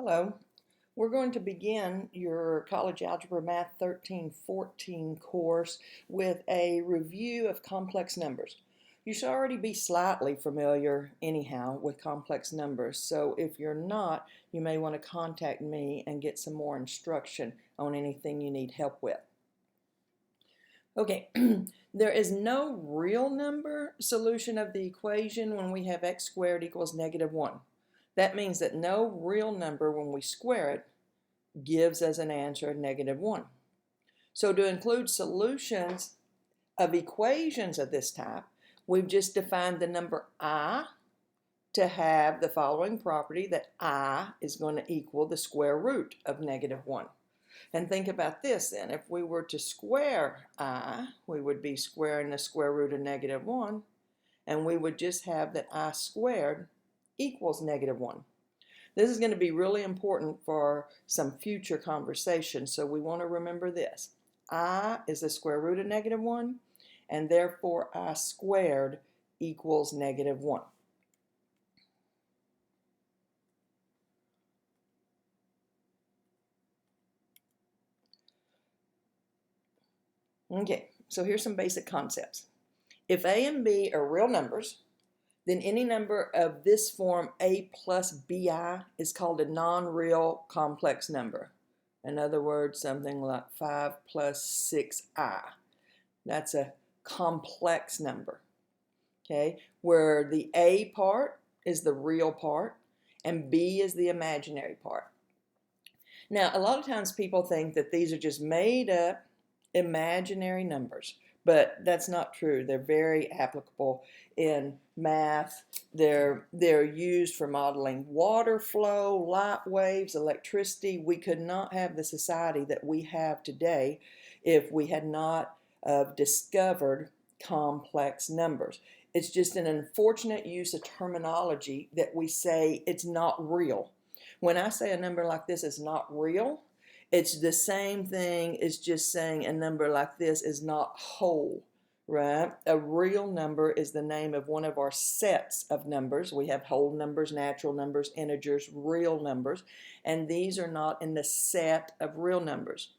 Hello. We're going to begin your College Algebra Math 1314 course with a review of complex numbers. You should already be slightly familiar anyhow with complex numbers, so if you're not, you may want to contact me and get some more instruction on anything you need help with. Okay, there is no real number solution of the equation when we have x squared equals -1. That means that no real number, when we square it, gives us an answer of -1. So to include solutions of equations of this type, we've just defined the number I to have the following property, that I is going to equal the square root of -1. And think about this then. If we were to square I, we would be squaring the square root of -1, and we would just have that I squared equals -1. This is going to be really important for some future conversation, so we want to remember this. I is the square root of -1, and therefore I squared equals -1. Okay, so here's some basic concepts. If A and B are real numbers, then any number of this form, A plus BI, is called a non-real complex number. In other words, something like 5 plus 6I. That's a complex number, okay, where the A part is the real part and B is the imaginary part. Now, a lot of times people think that these are just made up imaginary numbers, but that's not true. They're very applicable in math. They're used for modeling water flow, light waves, electricity. We could not have the society that we have today if we had not discovered complex numbers. It's just an unfortunate use of terminology that we say it's not real. When I say a number like this is not real, it's the same thing as just saying a number like this is not whole, right? A real number is the name of one of our sets of numbers. We have whole numbers, natural numbers, integers, real numbers, and these are not in the set of real numbers.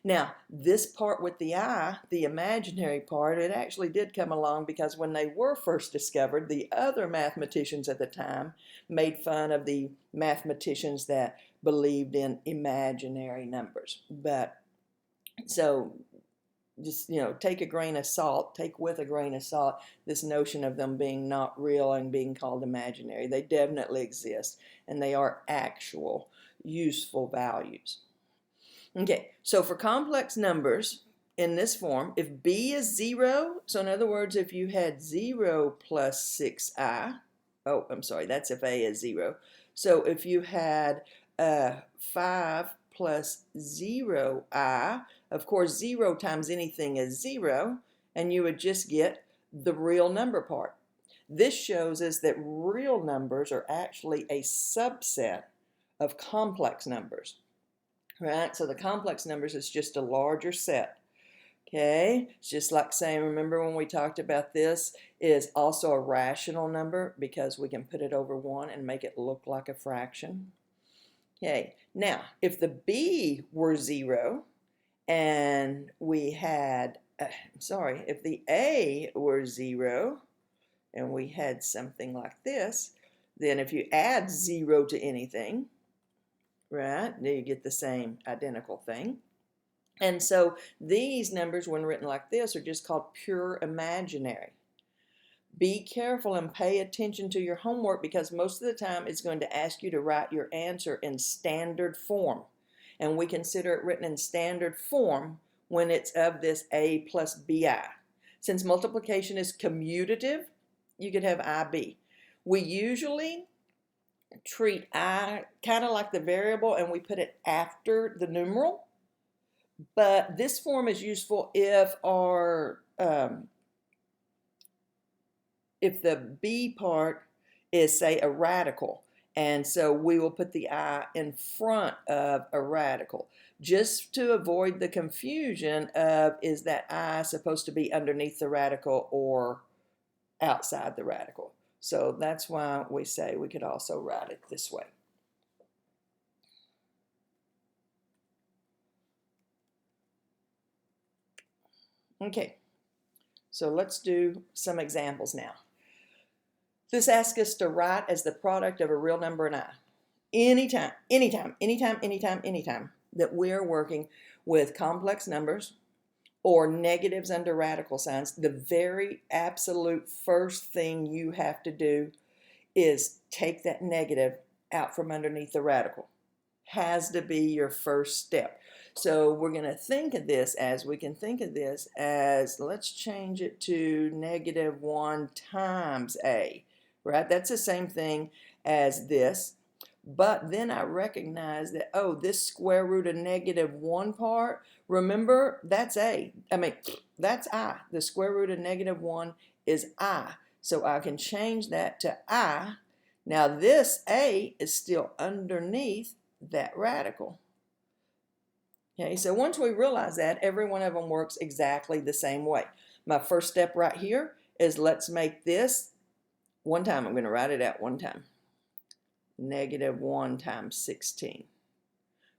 Now, this part with the I, the imaginary part, it actually did come along because when they were first discovered, the other mathematicians at the time made fun of the mathematicians that believed in imaginary numbers. But so just, take a grain of salt, take with a grain of salt this notion of them being not real and being called imaginary. They definitely exist, and they are actual, useful values. Okay, so for complex numbers in this form, if B is 0, so in other words, if you had 0 plus 6I, oh, I'm sorry, that's if A is 0. So if you had 5 plus 0I, of course 0 times anything is 0, and you would just get the real number part. This shows us that real numbers are actually a subset of complex numbers. Right, so the complex numbers is just a larger set. Okay, it's just like saying, remember when we talked about this, is also a rational number because we can put it over 1 and make it look like a fraction. Okay, now if the B were 0 and we had, if the A were 0 and we had something like this, then if you add 0 to anything, right, then you get the same identical thing. And so these numbers, when written like this, are just called pure imaginary. Be careful and pay attention to your homework because most of the time it's going to ask you to write your answer in standard form. And we consider it written in standard form when it's of this A plus BI. Since multiplication is commutative, you could have IB. We usually treat I kind of like the variable and we put it after the numeral, but this form is useful if if the B part is, say, a radical, and so we will put the I in front of a radical just to avoid the confusion of, is that I supposed to be underneath the radical or outside the radical? So that's why we say we could also write it this way. Okay, so let's do some examples now. This asks us to write as the product of a real number and I. Anytime that we're working with complex numbers or negatives under radical signs, the very absolute first thing you have to do is take that negative out from underneath the radical. Has to be your first step. So we're going to think of this as, let's change it to -1 times a, right? That's the same thing as this. But then I recognize that, oh, this square root of -1 part, remember, that's that's I. The square root of -1 is I. So I can change that to I. Now this a is still underneath that radical. Okay, so once we realize that, every one of them works exactly the same way. My first step right here is let's make this one time. I'm going to write it out one time. -1 times 16,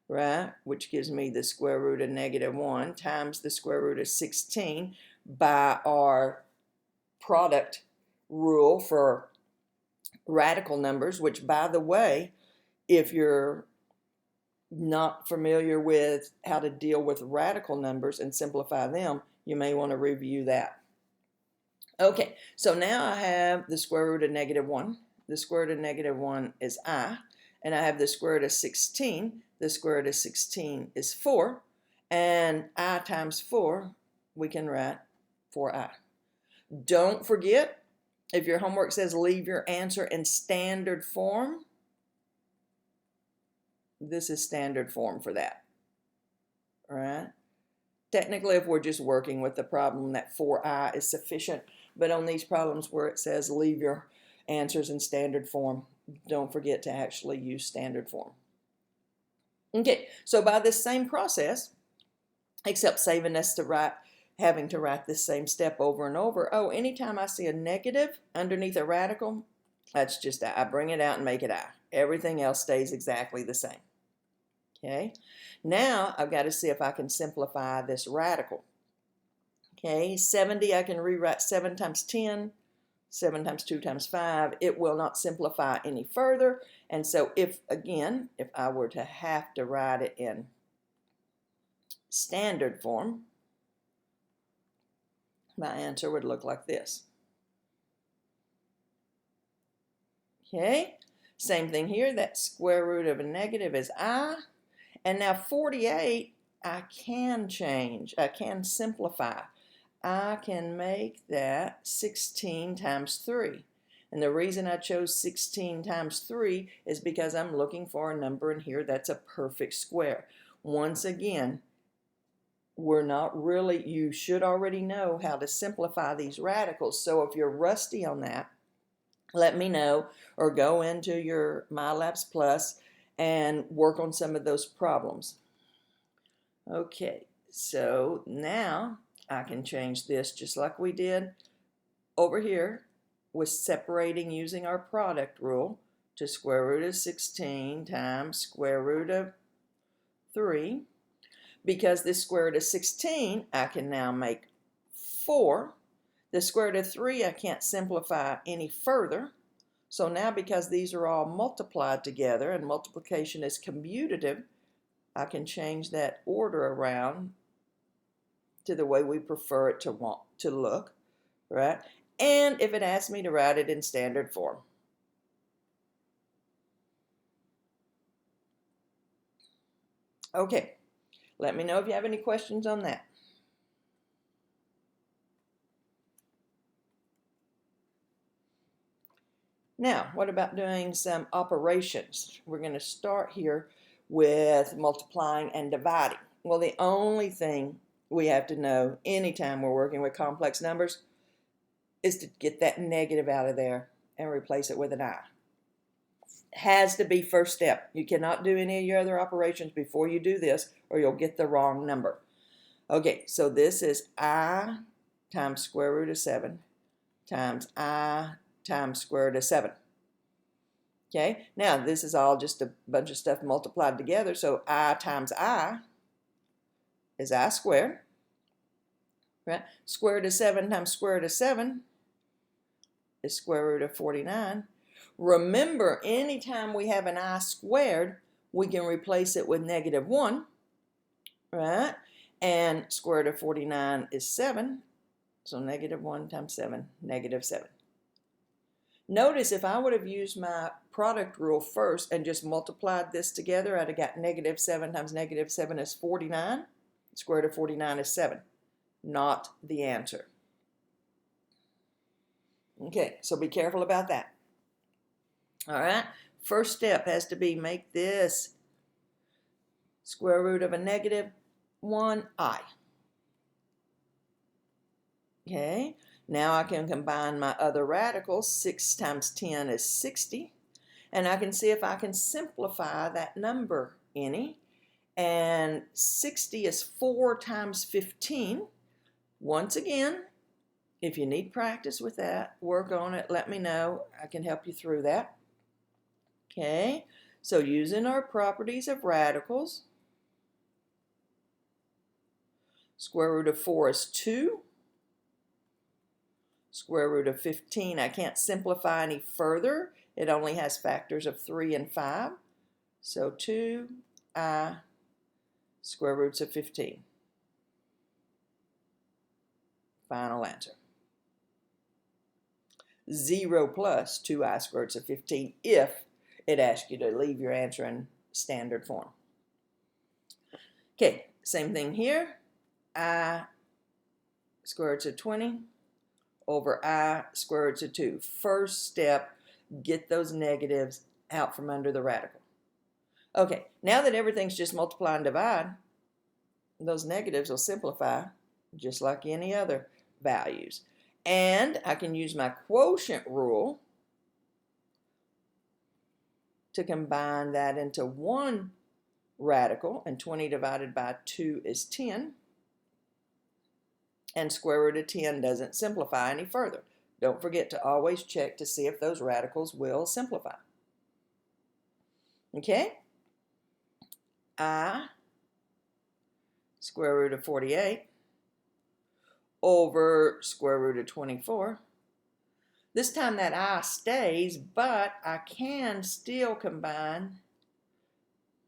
right? Which gives me the square root of -1 times the square root of 16 by our product rule for radical numbers, which, by the way, if you're not familiar with how to deal with radical numbers and simplify them, you may want to review that. Okay, so now I have the square root of -1. The square root of -1 is I, and I have the square root of 16. The square root of 16 is 4, and I times 4, we can write 4i. Don't forget, if your homework says leave your answer in standard form, this is standard form for that, all right? Technically, if we're just working with the problem, that 4i is sufficient, but on these problems where it says leave your answers in standard form, don't forget to actually use standard form. Okay, so by this same process, except saving us to having to write this same step over and over, oh, anytime I see a negative underneath a radical, that's just I bring it out and make it I. Everything else stays exactly the same. Okay, now I've got to see if I can simplify this radical. Okay, 70, I can rewrite 7 times 10, 7 times 2 times 5. It will not simplify any further. And so if I were to have to write it in standard form, my answer would look like this. Okay, same thing here. That square root of a negative is I. And now 48, I can change. I can simplify. I can make that 16 times 3. And the reason I chose 16 times 3 is because I'm looking for a number in here that's a perfect square. Once again, you should already know how to simplify these radicals. So if you're rusty on that, let me know, or go into your MyLabs Plus and work on some of those problems. Okay, so now I can change this just like we did over here with separating using our product rule to square root of 16 times square root of 3. Because this square root of 16, I can now make 4. The square root of 3, I can't simplify any further. So now, because these are all multiplied together and multiplication is commutative, I can change that order around to the way we prefer it to look, right? And if it asks me to write it in standard form. Okay, let me know if you have any questions on that. Now, what about doing some operations? We're going to start here with multiplying and dividing. Well, the only thing we have to know anytime we're working with complex numbers is to get that negative out of there and replace it with an I. Has to be first step. You cannot do any of your other operations before you do this, or you'll get the wrong number. Okay, so this is I times square root of 7 times I times square root of 7. Okay, now this is all just a bunch of stuff multiplied together, so I times I is I squared. right? Square root of 7 times square root of 7 is square root of 49. Remember, anytime we have an I squared, we can replace it with -1, right? And square root of 49 is 7. So -1 times 7, -7. Notice if I would have used my product rule first and just multiplied this together, I'd have got -7 times -7 is 49. Square root of 49 is 7. Not the answer. Okay, so be careful about that. All right, first step has to be make this square root of a -1i. Okay, now I can combine my other radicals. 6 times 10 is 60. And I can see if I can simplify that number any. And 60 is 4 times 15. Once again, if you need practice with that, work on it, let me know. I can help you through that. Okay, so using our properties of radicals, square root of 4 is 2. Square root of 15, I can't simplify any further. It only has factors of 3 and 5. So 2i square roots of 15. Final answer. 0 plus 2i square roots of 15 if it asks you to leave your answer in standard form. Okay, same thing here. I square roots of 20 over I square roots of 2. First step, get those negatives out from under the radical. Okay, now that everything's just multiply and divide, those negatives will simplify just like any other values. And I can use my quotient rule to combine that into one radical, and 20 divided by 2 is 10. And square root of 10 doesn't simplify any further. Don't forget to always check to see if those radicals will simplify. Okay? I square root of 48 over square root of 24. This time that I stays, but I can still combine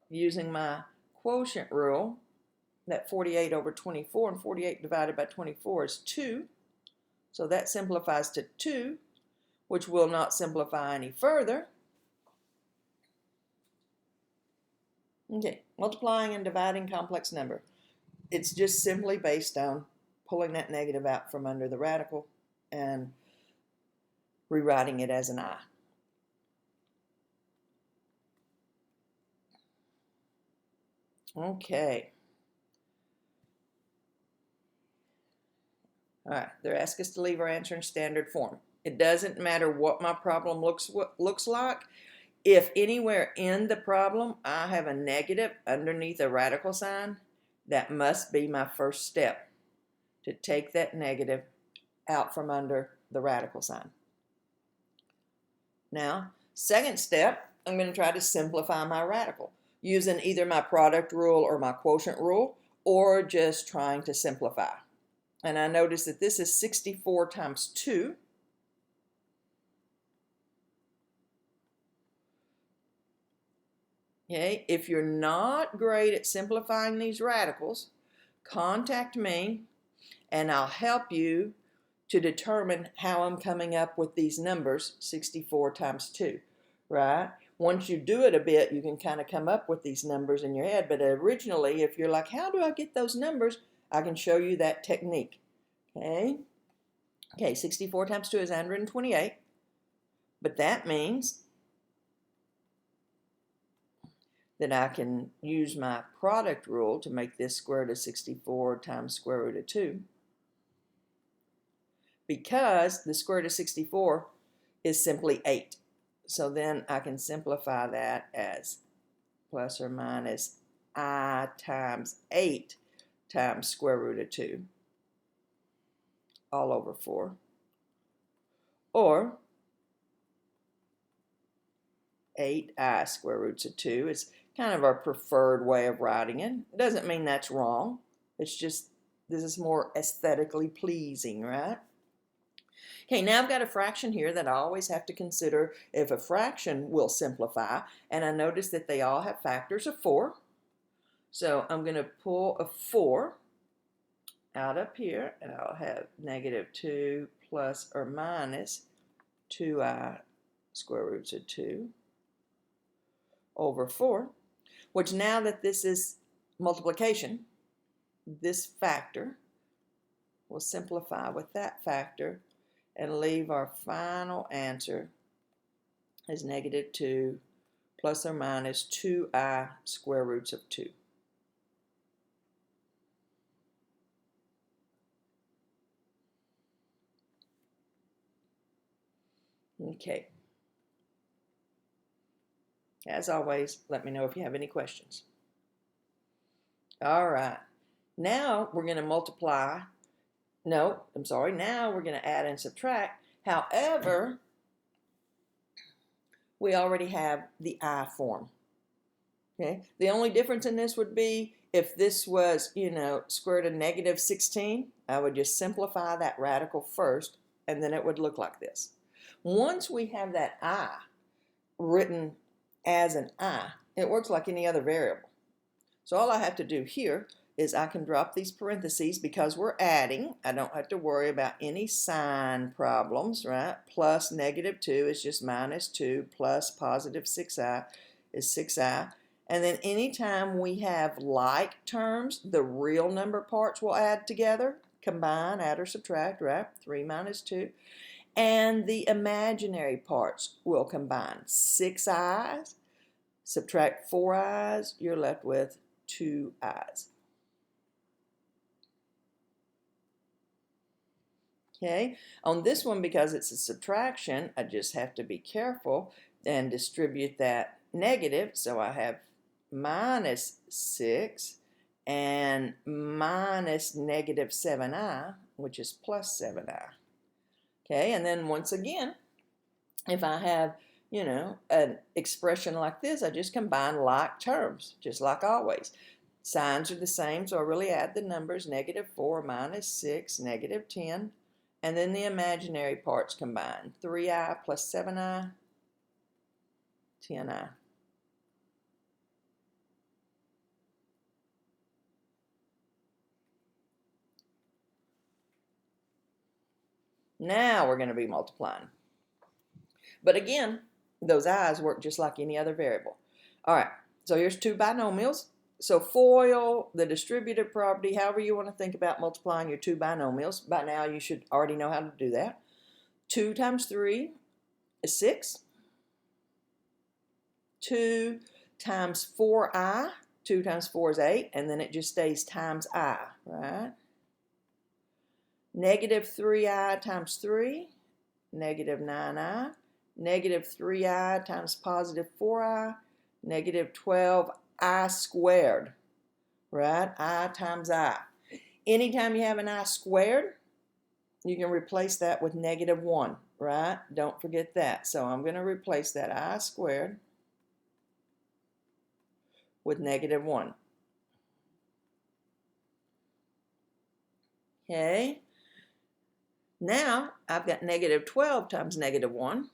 using my quotient rule. That 48 over 24, and 48 divided by 24 is 2. So that simplifies to 2, which will not simplify any further. Okay, multiplying and dividing complex number. It's just simply based on pulling that negative out from under the radical and rewriting it as an I. Okay. All right, they're asking us to leave our answer in standard form. It doesn't matter what my problem looks like. If anywhere in the problem I have a negative underneath a radical sign, that must be my first step, to take that negative out from under the radical sign. Now, second step, I'm going to try to simplify my radical using either my product rule or my quotient rule, or just trying to simplify. And I notice that this is 64 times 2. Okay, if you're not great at simplifying these radicals, contact me and I'll help you to determine how I'm coming up with these numbers, 64 times 2, right? Once you do it a bit, you can kind of come up with these numbers in your head. But originally, if you're like, how do I get those numbers? I can show you that technique. Okay, 64 times 2 is 128. But that means that I can use my product rule to make this square root of 64 times square root of 2. Because the square root of 64 is simply 8. So then I can simplify that as plus or minus I times 8 times square root of 2 all over 4. Or 8i square roots of 2 is kind of our preferred way of writing it. It doesn't mean that's wrong. It's just This is more aesthetically pleasing, right? Okay, now I've got a fraction here that I always have to consider if a fraction will simplify, and I notice that they all have factors of 4. So I'm going to pull a 4 out up here, and I'll have -2 plus or minus 2i square roots of 2 over 4, which now that this is multiplication, this factor will simplify with that factor and leave our final answer as -2 plus or minus 2i square roots of 2. Okay. As always, let me know if you have any questions. All right. Now we're going to multiply. No, I'm sorry. Now we're going to add and subtract. However, we already have the I form. Okay. The only difference in this would be if this was, square root of -16, I would just simplify that radical first, and then it would look like this. Once we have that I written as an I, it works like any other variable. So all I have to do here is I can drop these parentheses because we're adding. I don't have to worry about any sign problems, right? Plus -2 is just -2 plus positive 6i is 6i. And then anytime we have like terms, the real number parts will add together, combine, add or subtract, right? 3 minus 2. And the imaginary parts will combine. 6 i's, subtract 4 i's, you're left with 2 i's. Okay, on this one, because it's a subtraction, I just have to be careful and distribute that negative. So I have -6 and minus -7i, which is plus 7i. Okay, and then once again, if I have, an expression like this, I just combine like terms, just like always. Signs are the same, so I really add the numbers, -4 minus 6, -10. And then the imaginary parts combine. 3i plus 7i, 10i. Now we're going to be multiplying. But again, those i's work just like any other variable. All right, so here's two binomials. So FOIL, the distributive property, however you want to think about multiplying your two binomials. By now you should already know how to do that. 2 times 3 is 6. 2 times 4i, 2 times 4 is 8, and then it just stays times I, right? -3i times 3, -9i. -3i times positive 4i, -12i squared, right? I times I. Anytime you have an I squared, you can replace that with -1, right? Don't forget that. So I'm going to replace that I squared with -1. Okay. Now I've got -12 times -1.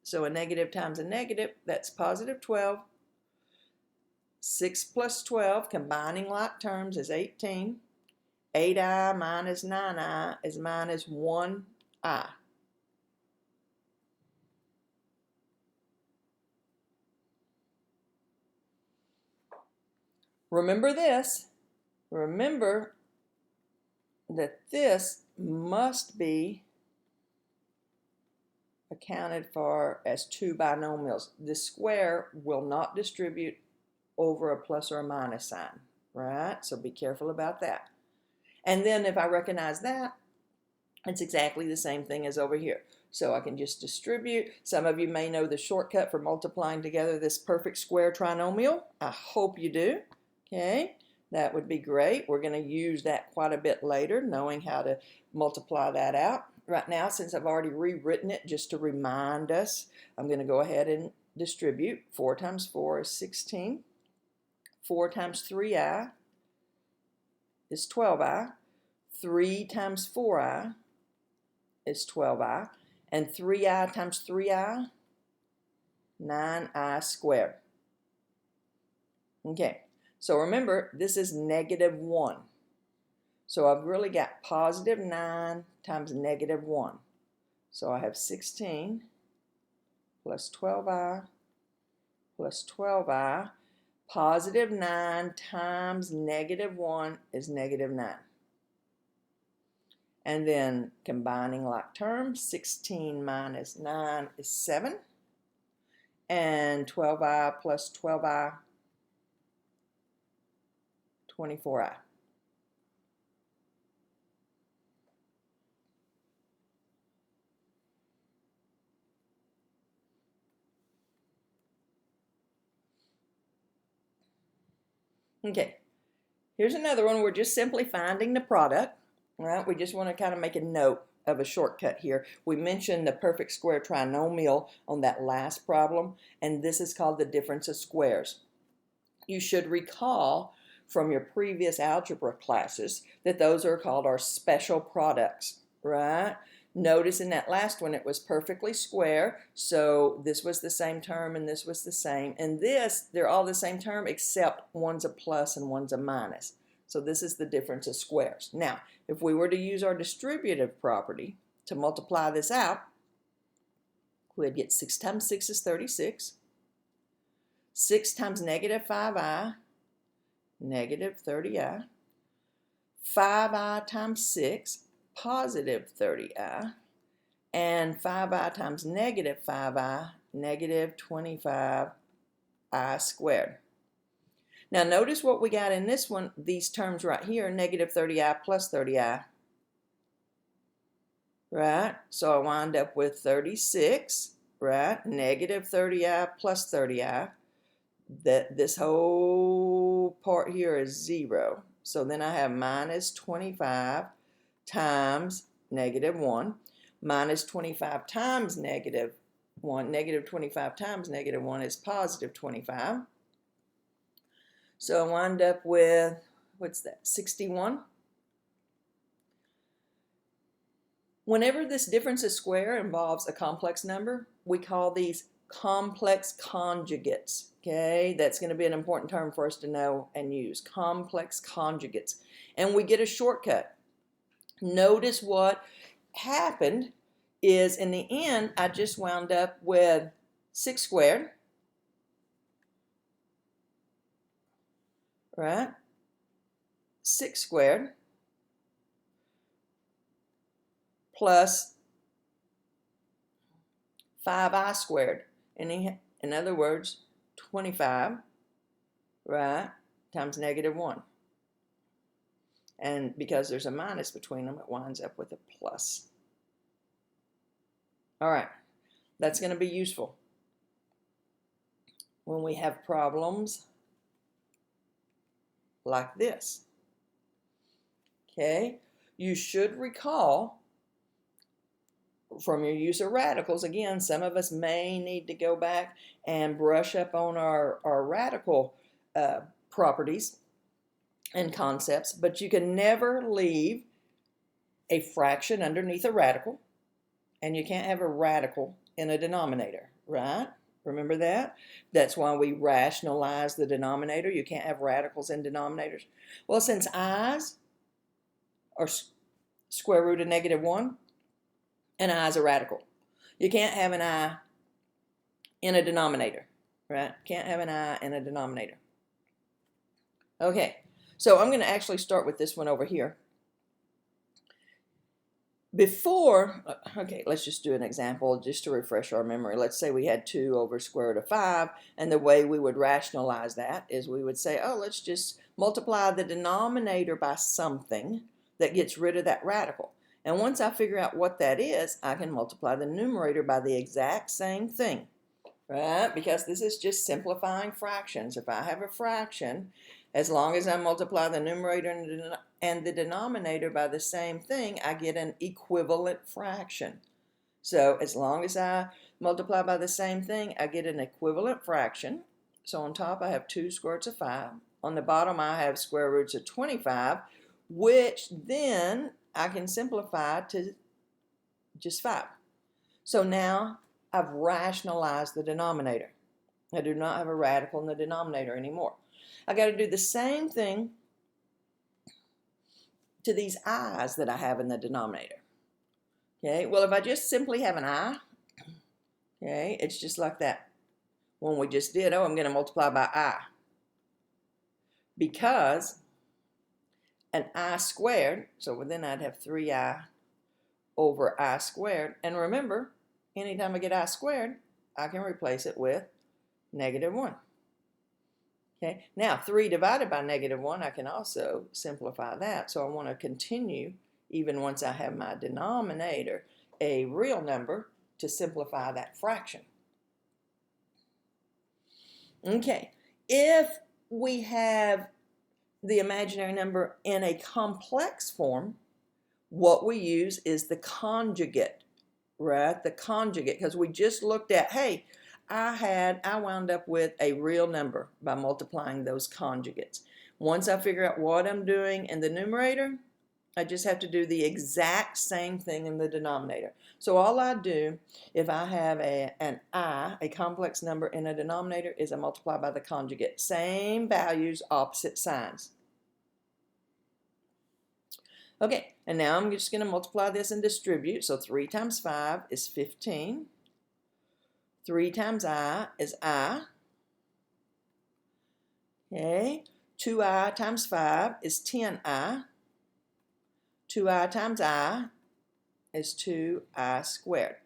So a negative times a negative, that's positive 12. 6 plus 12, combining like terms, is 18. 8i minus 9i is minus 1i. Remember this. Remember that this must be accounted for as two binomials. The square will not distribute over a plus or a minus sign, right? So be careful about that. And then if I recognize that, it's exactly the same thing as over here. So I can just distribute. Some of you may know the shortcut for multiplying together this perfect square trinomial. I hope you do. Okay, that would be great. We're going to use that quite a bit later, knowing how to multiply that out. Right now, since I've already rewritten it just to remind us, I'm going to go ahead and distribute. 4 times 4 is 16. 4 times 3i is 12i. 3 times 4i is 12i. And 3i times 3i, 9i squared. Okay, so remember, this is negative 1. So I've really got positive 9 times negative 1. So I have 16 plus 12i plus 12i. Positive 9 times negative 1 is negative 9. And then combining like terms, 16 minus 9 is 7. And 12i plus 12i, 24i. Okay, here's another one. We're just simply finding the product. Right? We just want to kind of make a note of a shortcut here. We mentioned the perfect square trinomial on that last problem, and this is called the difference of squares. You should recall from your previous algebra classes that those are called our special products, right? Notice in that last one it was perfectly square, so this was the same term and this was the same. And this, they're all the same term except one's a plus and one's a minus. So this is the difference of squares. Now, if we were to use our distributive property to multiply this out, we'd get 6 times 6 is 36. 6 times negative 5i, negative 30i. 5i times 6, positive 30i. And 5i times negative 5i, negative 25i squared. Now notice what we got in this one, these terms right here, negative 30i plus 30i. Right? So I wind up with 36, right? Negative 30i plus 30i. This whole part here is 0. So then I have minus 25 times negative 1. Minus 25 times negative 1. Negative 25 times negative 1 is positive 25. So I wind up with, what's that, 61? Whenever this difference of square involves a complex number, we call these complex conjugates. Okay, that's going to be an important term for us to know and use. Complex conjugates. And we get a shortcut. Notice what happened is in the end, I just wound up with 6 squared. Right? 6 squared plus 5i squared. In other words, 25, right, times negative 1. And because there's a minus between them, it winds up with a plus. All right, that's going to be useful when we have problems like this. Okay, you should recall from your use of radicals, again, some of us may need to go back and brush up on our radical properties and concepts, but you can never leave a fraction underneath a radical, and you can't have a radical in a denominator, right? Remember that? That's why we rationalize the denominator. You can't have radicals in denominators. Well, since i's are square root of negative 1, an I is a radical. You can't have an I in a denominator, right? Can't have an I in a denominator. Okay, so I'm going to actually start with this one over here. Before, okay, let's just do an example just to refresh our memory. Let's say we had 2 over square root of 5, and the way we would rationalize that is we would say, oh, let's just multiply the denominator by something that gets rid of that radical. And once I figure out what that is, I can multiply the numerator by the exact same thing, right? Because this is just simplifying fractions. If I have a fraction, as long as I multiply the numerator and the denominator by the same thing, I get an equivalent fraction. So as long as I multiply by the same thing, I get an equivalent fraction. So on top I have 2 square roots of 5. On the bottom, I have square roots of 25, which then I can simplify to just 5. So now I've rationalized the denominator. I do not have a radical in the denominator anymore. I got to do the same thing to these i's that I have in the denominator. Okay, well, if I just simply have an I, okay, it's just like that one we just did. Oh, I'm going to multiply by I. Because an I squared, so then I'd have 3I over I squared. And remember, anytime I get I squared, I can replace it with -1. Okay, now 3 divided by -1, I can also simplify that. So I want to continue, even once I have my denominator a real number, to simplify that fraction. Okay, if we have the imaginary number in a complex form, what we use is the conjugate, right? The conjugate, because we just looked at, hey, I wound up with a real number by multiplying those conjugates. Once I figure out what I'm doing in the numerator, I just have to do the exact same thing in the denominator. So all I do, if I have an I, a complex number in a denominator, is I multiply by the conjugate. Same values, opposite signs. Okay, and now I'm just going to multiply this and distribute. So 3 times 5 is 15. 3 times I is I. Okay, 2I times 5 is 10I. 2I times I is 2I squared.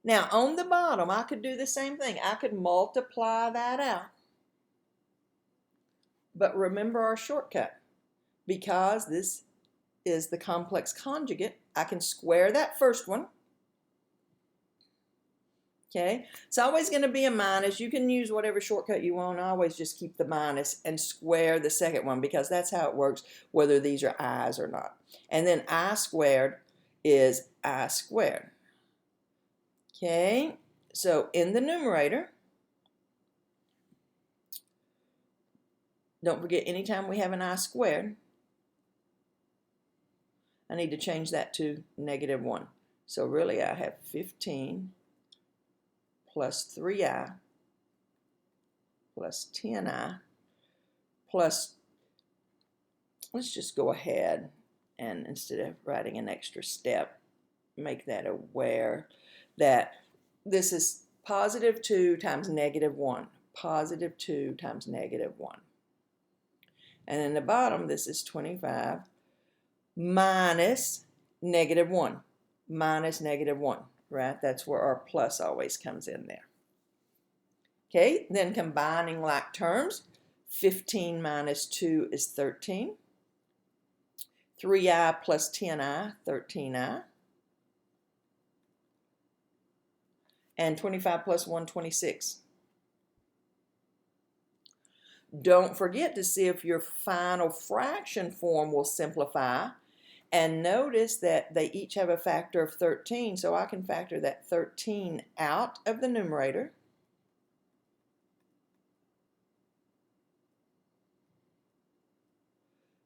Now, on the bottom, I could do the same thing. I could multiply that out. But remember our shortcut. Because this is the complex conjugate, I can square that first one. Okay, it's always going to be a minus. You can use whatever shortcut you want. I always just keep the minus and square the second one, because that's how it works, whether these are i's or not. And then I squared is I squared. Okay, so in the numerator, don't forget, anytime we have an I squared, I need to change that to -1. So really I have 15 plus 3I plus 10I plus, let's just go ahead and instead of writing an extra step, make that aware that this is +2 times -1. +2 times -1. And in the bottom, this is 25 minus -1. Minus -1, right? That's where our plus always comes in there. Okay, then combining like terms, 15 minus 2 is 13. 3I plus 10I, 13I. And 25 plus 1, 26. Don't forget to see if your final fraction form will simplify. And notice that they each have a factor of 13, so I can factor that 13 out of the numerator.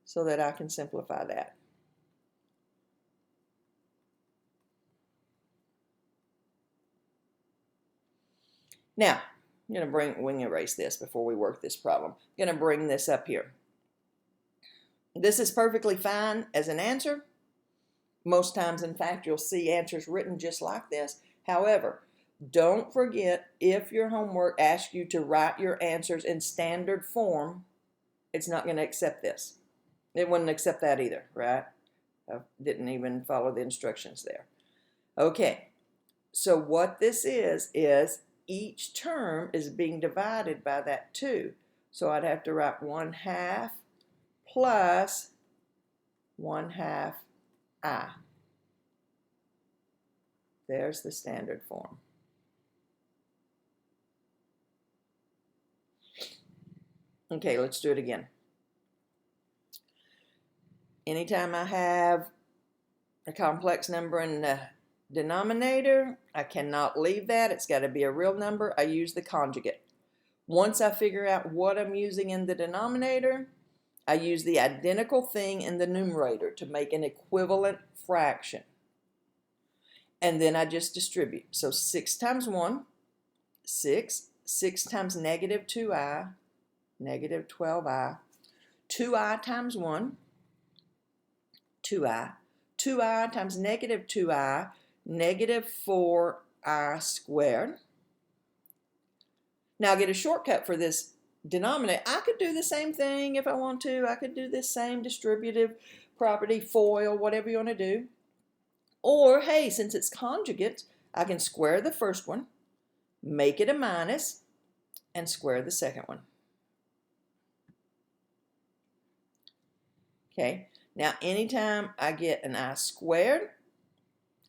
So that I can simplify that. Now, I'm going to we can erase this before we work this problem. I'm going to bring this up here. This is perfectly fine as an answer. Most times, in fact, you'll see answers written just like this. However, don't forget, if your homework asks you to write your answers in standard form, it's not going to accept this. It wouldn't accept that either, right? I didn't even follow the instructions there. Okay, so what this is each term is being divided by that 2. So I'd have to write 1/2 plus 1/2 I. There's the standard form. Okay, let's do it again. Anytime I have a complex number in the denominator, I cannot leave that. It's got to be a real number. I use the conjugate. Once I figure out what I'm using in the denominator, I use the identical thing in the numerator to make an equivalent fraction. And then I just distribute. So 6 times 1, 6. 6 times negative 2i, negative 12i. 2i times 1, 2i. 2i times negative 2i, negative 4i squared. Now I get a shortcut for this denominator. I could do the same thing if I want to. I could do this same distributive property, FOIL, whatever you want to do. Or, hey, since it's conjugate, I can square the first one, make it a minus, and square the second one. Okay, now anytime I get an I squared,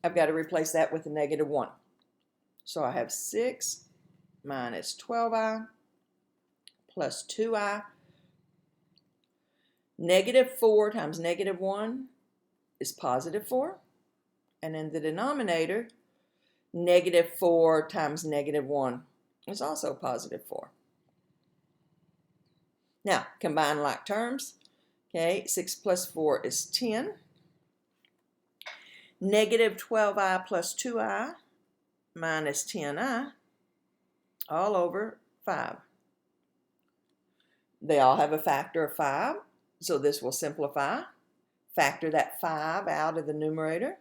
I've got to replace that with a negative 1. So I have 6 minus 12i plus 2i. Negative 4 times negative 1 is positive 4. And in the denominator, negative 4 times negative 1 is also positive 4. Now, combine like terms. Okay, 6 plus 4 is 10. Negative 12i plus 2i minus 10i all over 5. They all have a factor of 5, so this will simplify. Factor that 5 out of the numerator.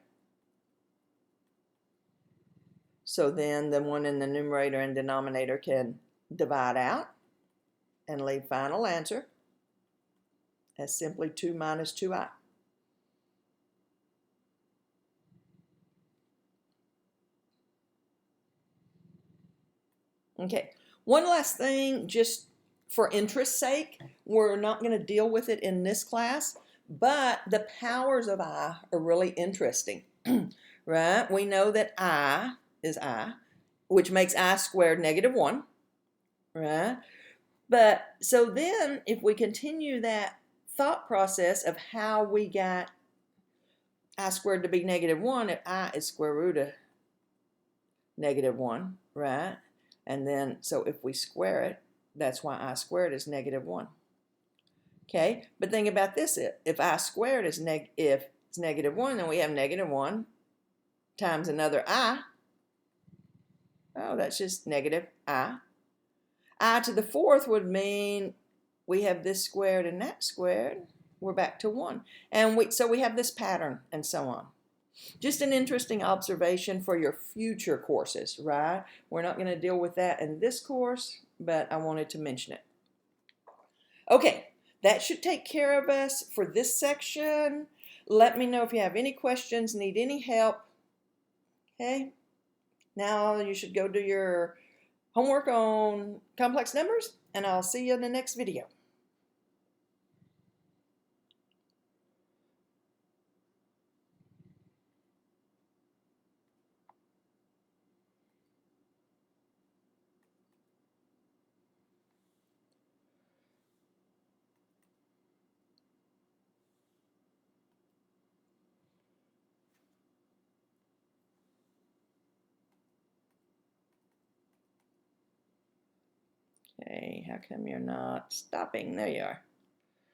So then the one in the numerator and denominator can divide out and leave final answer as simply 2 minus 2i. Okay, one last thing, just for interest's sake, we're not going to deal with it in this class, but the powers of I are really interesting, right? We know that I is I, which makes I squared negative 1, right? But so then if we continue that thought process of how we got I squared to be negative 1, if I is square root of negative 1, right? And then, so if we square it, that's why I squared is negative 1. Okay, but think about this. If I squared is if it's negative 1, then we have negative 1 times another I. Oh, that's just negative I. I to the 4th would mean we have this squared and that squared. We're back to 1. And so we have this pattern and so on. Just an interesting observation for your future courses, right? We're not going to deal with that in this course, but I wanted to mention it. Okay, that should take care of us for this section. Let me know if you have any questions, need any help. Okay, now you should go do your homework on complex numbers, and I'll see you in the next video. Okay, how come you're not stopping? There you are.